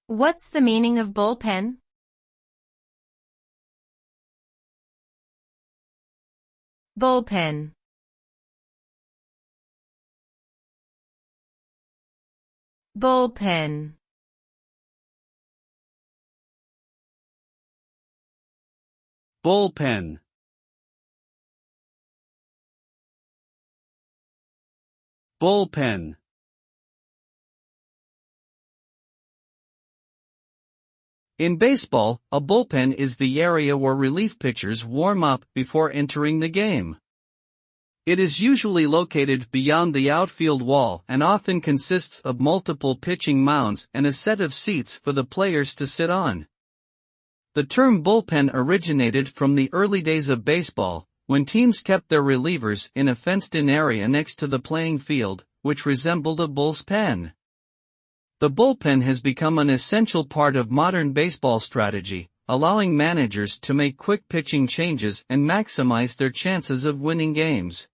What's the meaning of bullpen? Bullpen. Bullpen. Bullpen. Bullpen. In baseball, a bullpen is the area where relief pitchers warm up before entering the game. It is usually located beyond the outfield wall and often consists of multiple pitching mounds and a set of seats for the players to sit on. The term bullpen originated from the early days of baseball, when teams kept their relievers in a fenced-in area next to the playing field, which resembled a bull's pen. The bullpen has become an essential part of modern baseball strategy, allowing managers to make quick pitching changes and maximize their chances of winning games.